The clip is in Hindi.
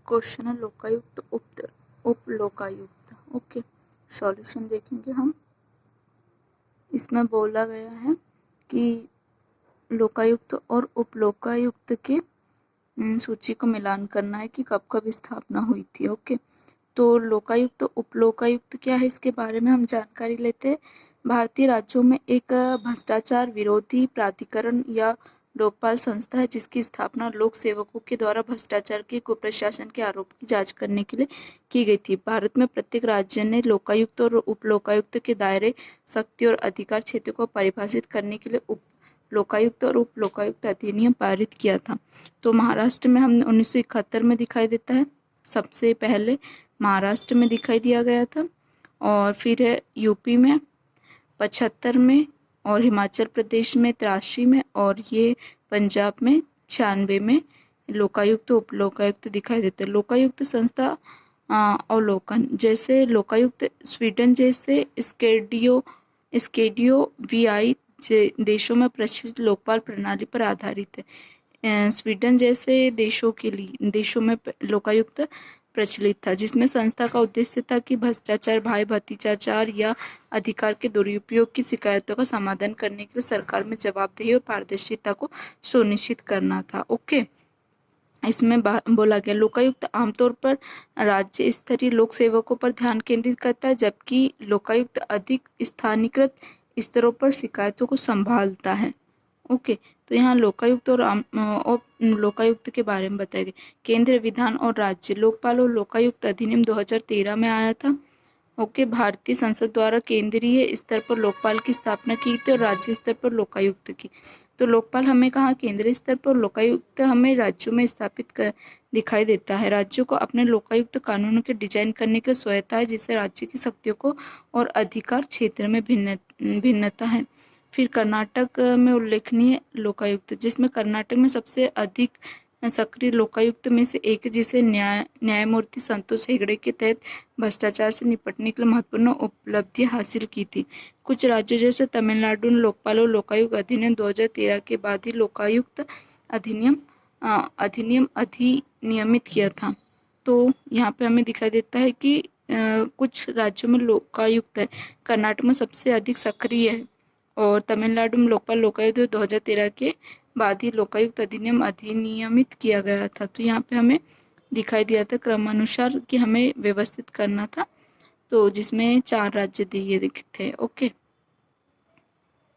क्वेश्चन है लोकायुक्त उप लोकायुक्त। ओके, सॉल्यूशन देखेंगे हम। इसमें बोला गया है कि लोकायुक्त और उप लोकायुक्त के सूची को मिलान करना है कि कब कब स्थापना हुई थी। ओके, तो लोकायुक्त उप लोकायुक्त क्या है, इसके बारे में हम जानकारी लेते हैं। भारतीय राज्यों में एक भ्रष्टाचार विरोधी प्राधिकरण या लोकपाल संस्था है जिसकी स्थापना लोक सेवकों के द्वारा भ्रष्टाचार के कुप्रशासन के आरोप की जांच करने के लिए की गई थी। भारत में प्रत्येक राज्य ने लोकायुक्त और उप लोकायुक्त के दायरे, शक्ति और अधिकार क्षेत्र को परिभाषित करने के लिए उप लोकायुक्त और उप लोकायुक्त अधिनियम पारित किया था। तो महाराष्ट्र में हमने 1971 में दिखाई देता है, सबसे पहले महाराष्ट्र में दिखाई दिया गया था, और फिर है यूपी में 75 में, और हिमाचल प्रदेश में 83 में, और ये पंजाब में 96 में लोकायुक्त उप लोकायुक्त दिखाई देते हैं। लोकायुक्त संस्था अवलोकन, जैसे लोकायुक्त स्वीडन जैसे स्केडियो वीआई देशों में प्रचलित लोकपाल प्रणाली पर आधारित है। स्वीडन जैसे देशों में लोकायुक्त प्रचलित था, जिसमें संस्था का उद्देश्य था कि भ्रष्टाचार, भाई भतीजाचार या अधिकार के दुरुपयोग की शिकायतों का समाधान करने के लिए सरकार में जवाबदेही और पारदर्शिता को सुनिश्चित करना था। ओके, इसमें बोला गया लोकायुक्त आमतौर पर राज्य स्तरीय लोक सेवकों पर ध्यान केंद्रित करता है, जबकि लोकायुक्त अधिक स्थानीयकृत स्तरों पर शिकायतों को संभालता है। ओके, तो यहाँ लोकायुक्त और लोकायुक्त के बारे में बताया गया। केंद्र, विधान और राज्य लोकपाल और लोकायुक्त अधिनियम 2013 में आया था। ओके, भारतीय संसद द्वारा केंद्रीय स्तर पर लोकपाल की स्थापना की थी और राज्य स्तर पर लोकायुक्त की। तो लोकपाल हमें कहाँ केंद्रीय स्तर पर, लोकायुक्त हमें राज्यों में स्थापित दिखाई देता है। राज्यों को अपने लोकायुक्त कानूनों के डिजाइन करने की स्वायत्ता है, जिससे राज्य की शक्तियों को और अधिकार क्षेत्र में भिन्नता है। फिर कर्नाटक में उल्लेखनीय लोकायुक्त, जिसमें कर्नाटक में सबसे अधिक सक्रिय लोकायुक्त में से एक, जिसे न्यायमूर्ति संतोष हेगड़े के तहत भ्रष्टाचार से निपटने के लिए महत्वपूर्ण उपलब्धि हासिल की थी। कुछ राज्यों जैसे तमिलनाडु ने लोकपाल और लोकायुक्त अधिनियम 2013 के बाद ही लोकायुक्त अधिनियम अधिनियमित किया था। तो यहाँ पे हमें दिखाई देता है कि कुछ राज्यों में लोकायुक्त है, कर्नाटक में सबसे अधिक सक्रिय है, और तमिलनाडु में लोकपाल लोकायुक्त 2013 के बाद ही लोकायुक्त अधिनियम अधिनियमित किया गया था। तो यहाँ पे हमें दिखाई दिया था क्रमानुसार कि हमें व्यवस्थित करना था, तो जिसमें 4 राज्य दिए थे। ओके।